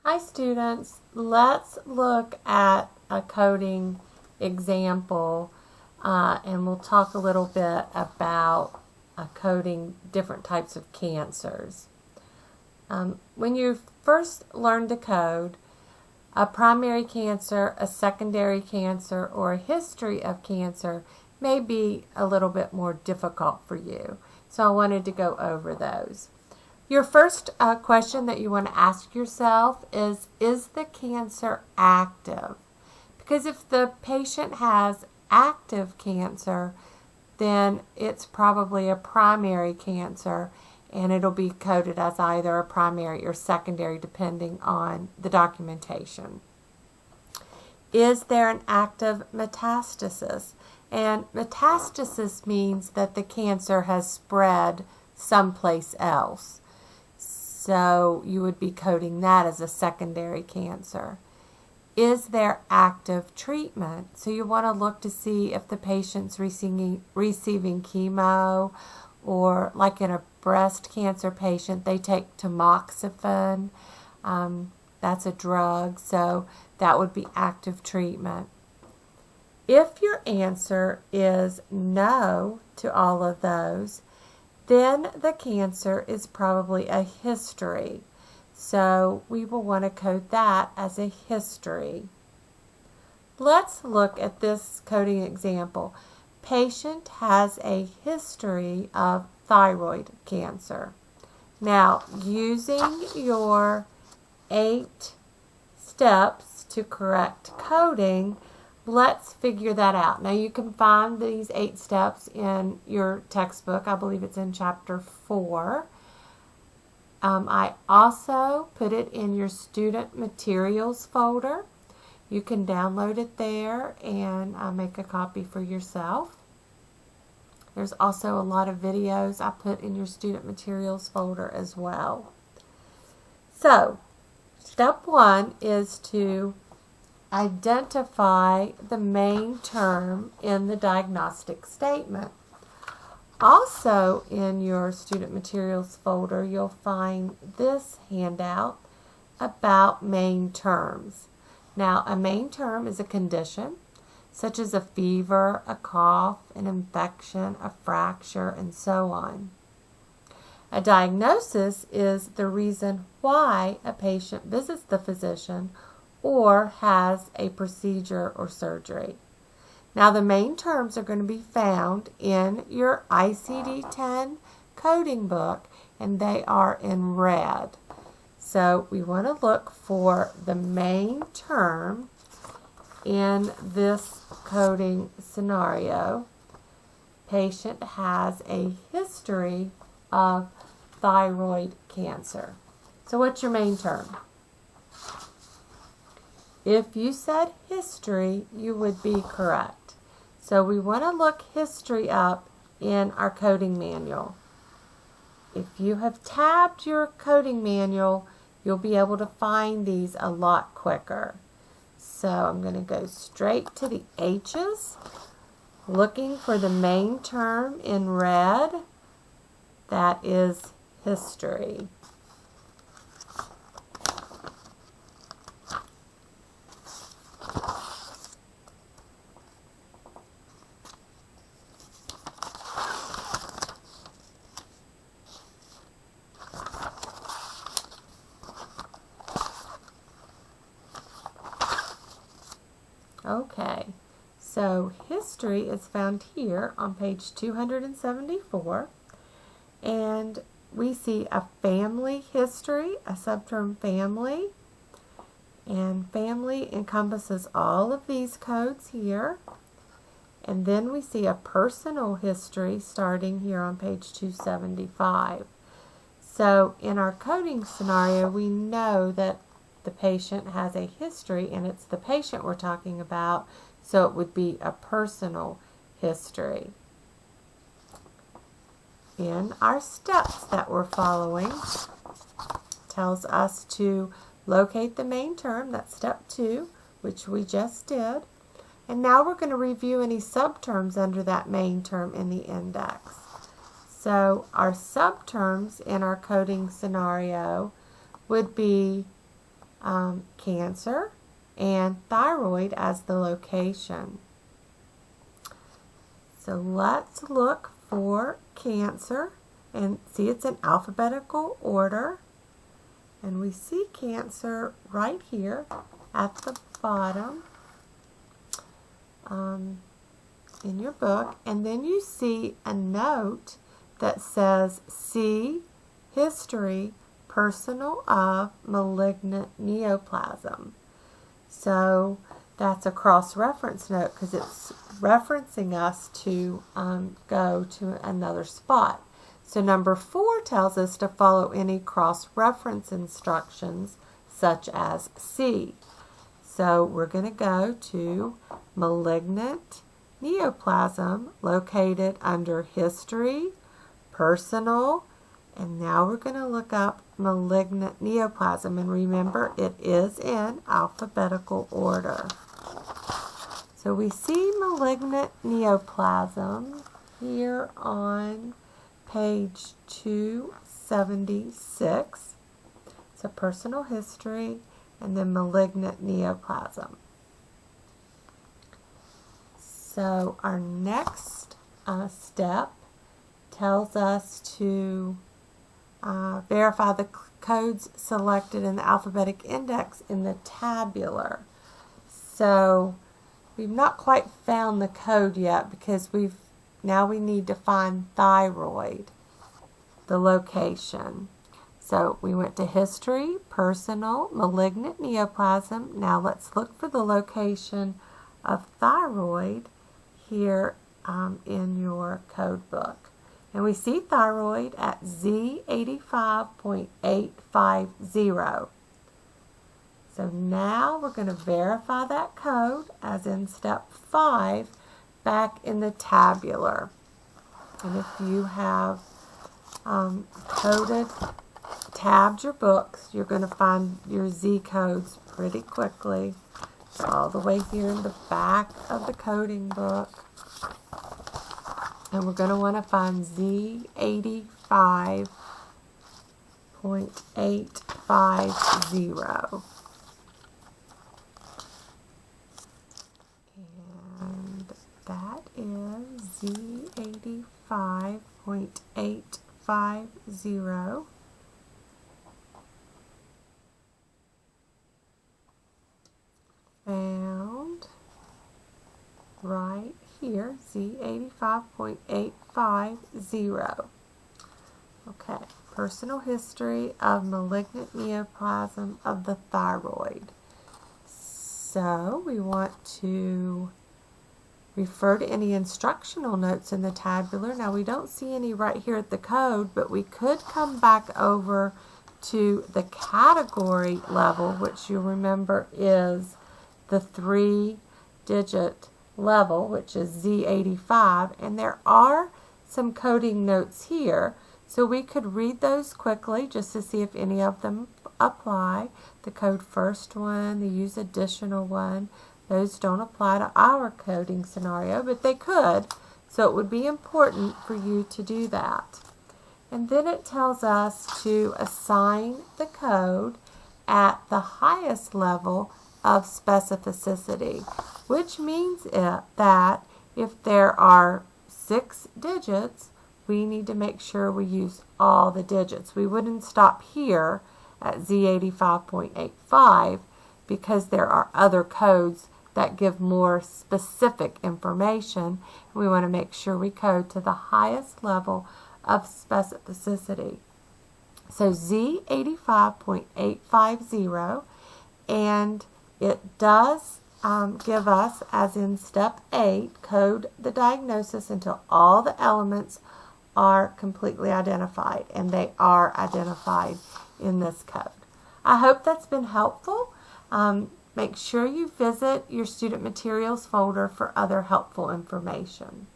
Hi students, let's look at a coding example and we'll talk a little bit about coding different types of cancers. When you first learn to code, a primary cancer, a secondary cancer, or a history of cancer may be a little bit more difficult for you. So I wanted to go over those. Your first question that you want to ask yourself is the cancer active? Because if the patient has active cancer, then it's probably a primary cancer, and it'll be coded as either a primary or secondary depending on the documentation. Is there an active metastasis? And metastasis means that the cancer has spread someplace else. So you would be coding that as a secondary cancer. Is there active treatment? So you want to look to see if the patient's receiving chemo, or like in a breast cancer patient, they take tamoxifen. That's a drug, so that would be active treatment. If your answer is no to all of those, then the cancer is probably a history. So we will want to code that as a history. Let's look at this coding example. Patient has a history of thyroid cancer. Now, using your 8 steps to correct coding, let's figure that out. Now, you can find these 8 steps in your textbook. I believe it's in chapter 4. I also put it in your student materials folder. You can download it there and make a copy for yourself. There's also a lot of videos I put in your student materials folder as well. So, step 1 is to identify the main term in the diagnostic statement. Also in your student materials folder, you'll find this handout about main terms. Now, a main term is a condition, such as a fever, a cough, an infection, a fracture, and so on. A diagnosis is the reason why a patient visits the physician or has a procedure or surgery. Now, the main terms are going to be found in your ICD-10 coding book, and they are in red. So we want to look for the main term in this coding scenario. Patient has a history of thyroid cancer. So what's your main term? If you said history, you would be correct. So we want to look history up in our coding manual. If you have tabbed your coding manual, you'll be able to find these a lot quicker. So I'm going to go straight to the H's, looking for the main term in red. That is history. Okay, so history is found here on page 274, and we see a family history, a subterm family, and family encompasses all of these codes here. And then we see a personal history starting here on page 275. So in our coding scenario, we know that the patient has a history, and it's the patient we're talking about, so it would be a personal history. In our steps that we're following, tells us to locate the main term, that's step 2, which we just did. And now we're going to review any subterms under that main term in the index. So our subterms in our coding scenario would be cancer and thyroid as the location. So let's look for cancer and see it's in alphabetical order. And we see cancer right here at the bottom in your book. And then you see a note that says, see history personal of malignant neoplasm. So that's a cross-reference note because it's referencing us to go to another spot. So number 4 tells us to follow any cross-reference instructions such as C. So we're going to go to malignant neoplasm located under history, personal, and now we're going to look up malignant neoplasm, and remember it is in alphabetical order. So we see malignant neoplasm here on page 276. So personal history and then malignant neoplasm. So our next step tells us to verify the codes selected in the alphabetic index in the tabular. So we've not quite found the code yet because now we need to find thyroid, the location. So we went to history, personal, malignant neoplasm. Now let's look for the location of thyroid here in your code book. And we see thyroid at Z85.850. So now we're going to verify that code as in step 5 back in the tabular. And if you have tabbed your books, you're going to find your Z codes pretty quickly. So all the way here in the back of the coding book. And we're going to want to find Z85.850. And that is Z85.850. Found right here, Z85.850. Okay, personal history of malignant neoplasm of the thyroid. So we want to refer to any instructional notes in the tabular. Now we don't see any right here at the code, but we could come back over to the category level, which you remember is the 3-digit level, which is Z85, and there are some coding notes here, so we could read those quickly just to see if any of them apply. The code first one, the use additional one, those don't apply to our coding scenario, but they could, so it would be important for you to do that. And then it tells us to assign the code at the highest level of specificity, which means that if there are 6 digits, we need to make sure we use all the digits. We wouldn't stop here at Z85.85 because there are other codes that give more specific information. We want to make sure we code to the highest level of specificity. So Z85.850, and it does give us, as in step 8, code the diagnosis until all the elements are completely identified, and they are identified in this code. I hope that's been helpful. Make sure you visit your student materials folder for other helpful information.